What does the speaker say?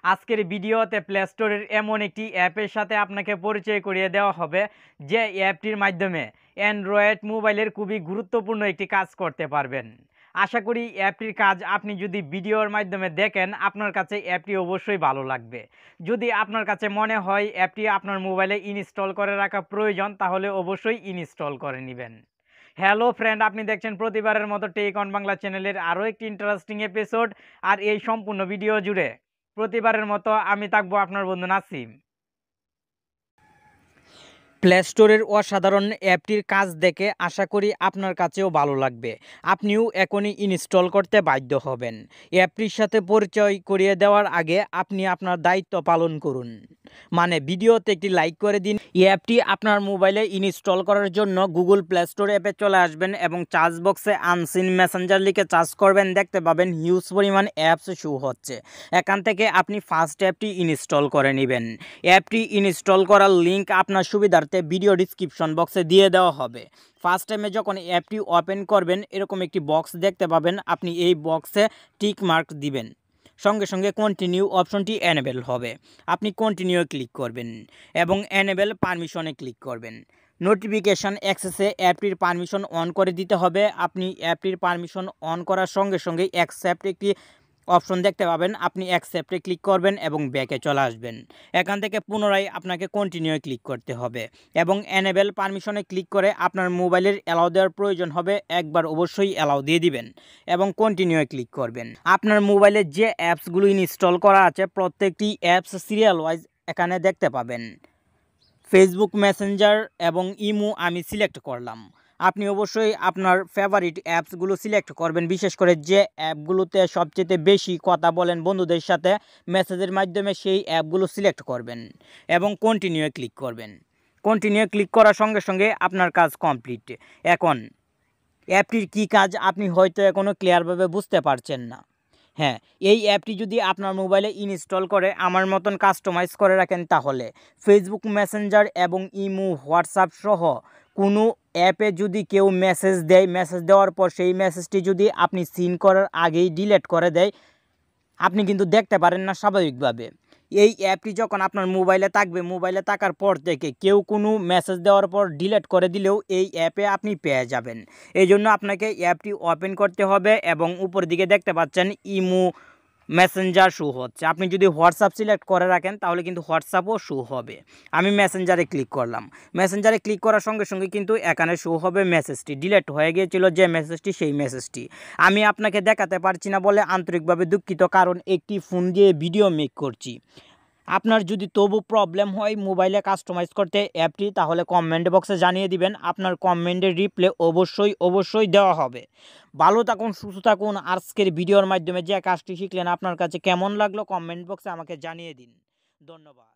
আজকের ভিডিওতে প্লে স্টোরের এমন একটি অ্যাপের সাথে আপনাকে পরিচয় করিয়ে দেওয়া হবে যে অ্যাপটির মাধ্যমে অ্যান্ড্রয়েড মোবাইলের খুবই গুরুত্বপূর্ণ একটি কাজ করতে পারবেন। আশা করি অ্যাপটির কাজ আপনি যদি ভিডিওর মাধ্যমে দেখেন আপনার কাছে অ্যাপটি অবশ্যই ভালো লাগবে। যদি আপনার কাছে মনে হয় অ্যাপটি আপনার মোবাইলে ইনস্টল করে রাখা প্রয়োজন তাহলে অবশ্যই ইনস্টল করে নেবেন। হ্যালো ফ্রেন্ড, আপনি দেখছেন প্রতিবারের মতো টেক অন বাংলা চ্যানেলের আরও একটি ইন্টারেস্টিং এপিসোড। আর এই সম্পূর্ণ ভিডিও জুড়ে প্রতিবারের মতো আমি থাকবো আপনার বন্ধু নাসিম। প্লে স্টোরের অসাধারণ অ্যাপটির কাজ দেখে আশা করি আপনার কাছেও ভালো লাগবে। আপনিও এখনই ইনস্টল করতে বাধ্য হবেন। অ্যাপটির সাথে পরিচয় করিয়ে দেওয়ার আগে আপনি আপনার দায়িত্ব পালন করুন, মানে ভিডিওতে একটি লাইক করে দিন। এই অ্যাপটি আপনার মোবাইলে ইনস্টল করার জন্য গুগল প্লে স্টোর অ্যাপে চলে আসবেন এবং সার্চ বক্সে আনসিন মেসেঞ্জার লিখে সার্চ করবেন, দেখতে পাবেন হিউজ পরিমাণ অ্যাপস শো হচ্ছে। এখান থেকে আপনি ফার্স্ট অ্যাপটি ইনস্টল করে নেবেন। অ্যাপটি ইনস্টল করার লিঙ্ক আপনার সুবিধার্থে ভিডিও ডিসক্রিপশন বক্সে দিয়ে দেওয়া হবে। ফার্স্ট টাইমে যখন অ্যাপটি ওপেন করবেন এরকম একটি বক্স দেখতে পাবেন, আপনি এই বক্সে টিক মার্ক দিবেন, সঙ্গে সঙ্গে কন্টিনিউ অপশনটি এনেবেল হবে। আপনি কন্টিনিউ ক্লিক করবেন এবং এনেবেল পারমিশনে ক্লিক করবেন। নোটিফিকেশান অ্যাক্সেসে অ্যাপটির পারমিশন অন করে দিতে হবে। আপনি অ্যাপটির পারমিশন অন করার সঙ্গে সঙ্গে অ্যাকসেপ্ট একটি অপশন দেখতে পাবেন, আপনি অ্যাকসেপ্টে ক্লিক করবেন এবং ব্যাকে চলে আসবেন। এখান থেকে পুনরায় আপনাকে কন্টিনিউ ক্লিক করতে হবে এবং এনেবেল পারমিশনে ক্লিক করে আপনার মোবাইলের অ্যালাউ দেওয়ার প্রয়োজন হবে, একবার অবশ্যই অ্যালাউ দিয়ে দিবেন এবং কন্টিনিউ ক্লিক করবেন। আপনার মোবাইলে যে অ্যাপসগুলো ইনস্টল করা আছে প্রত্যেকটি অ্যাপস সিরিয়াল ওয়াইজ এখানে দেখতে পাবেন। ফেসবুক মেসেঞ্জার এবং ইমো আমি সিলেক্ট করলাম। আপনি অবশ্যই আপনার ফেভারিট অ্যাপসগুলো সিলেক্ট করবেন, বিশেষ করে যে অ্যাপগুলোতে সবচেয়ে বেশি কথা বলেন বন্ধুদের সাথে মেসেজের মাধ্যমে সেই অ্যাপগুলো সিলেক্ট করবেন এবং কন্টিনিউ ক্লিক করবেন। কন্টিনিউ ক্লিক করার সঙ্গে সঙ্গে আপনার কাজ কমপ্লিট। এখন অ্যাপটির কী কাজ আপনি হয়তো এখনও ক্লিয়ারভাবে বুঝতে পারছেন না। হ্যাঁ, এই অ্যাপটি যদি আপনার মোবাইলে ইনস্টল করে আমার মতন কাস্টমাইজ করে রাখেন তাহলে ফেসবুক মেসেঞ্জার এবং ইমো হোয়াটসঅ্যাপ সহ কোনো অ্যাপে যদি কেউ মেসেজ দেয়, মেসেজ দেওয়ার পর সেই মেসেজটি যদি আপনি সিন করার আগেই ডিলিট করে দেয়, আপনি কিন্তু দেখতে পারেন না স্বাভাবিকভাবে। এই অ্যাপটি যখন আপনার মোবাইলে থাকবে, মোবাইলে থাকার পর থেকে কেউ কোনো মেসেজ দেওয়ার পর ডিলিট করে দিলেও এই অ্যাপে আপনি পেয়ে যাবেন। এই জন্য আপনাকে অ্যাপটি ওপেন করতে হবে এবং উপর দিকে দেখতে পাচ্ছেন ইমো মেসেঞ্জার শো হচ্ছে। আপনি যদি হোয়াটসঅ্যাপ সিলেক্ট করে রাখেন তাহলে কিন্তু হোয়াটসঅ্যাপও শো হবে। আমি মেসেঞ্জারে ক্লিক করলাম। মেসেঞ্জারে ক্লিক করার সঙ্গে সঙ্গে কিন্তু এখানে শো হবে মেসেজটি ডিলিট হয়ে গিয়েছিল, যে মেসেজটি সেই মেসেজটি আমি আপনাকে দেখাতে পারছি না বলে আন্তরিকভাবে দুঃখিত, কারণ একটি ফোন দিয়ে ভিডিও মেক করছি। আপনার যদি তবু প্রবলেম হয় মোবাইলে কাস্টমাইজ করতে অ্যাপটি, তাহলে কমেন্ট বক্সে জানিয়ে দিবেন। আপনার কমেন্টের রিপ্লাই অবশ্যই দেওয়া হবে। ভালো থাকুন, সুস্থ থাকুন। আজকের ভিডিওর মাধ্যমে যে কাজটি শিখলেন আপনার কাছে কেমন লাগলো কমেন্ট বক্সে আমাকে জানিয়ে দিন। ধন্যবাদ।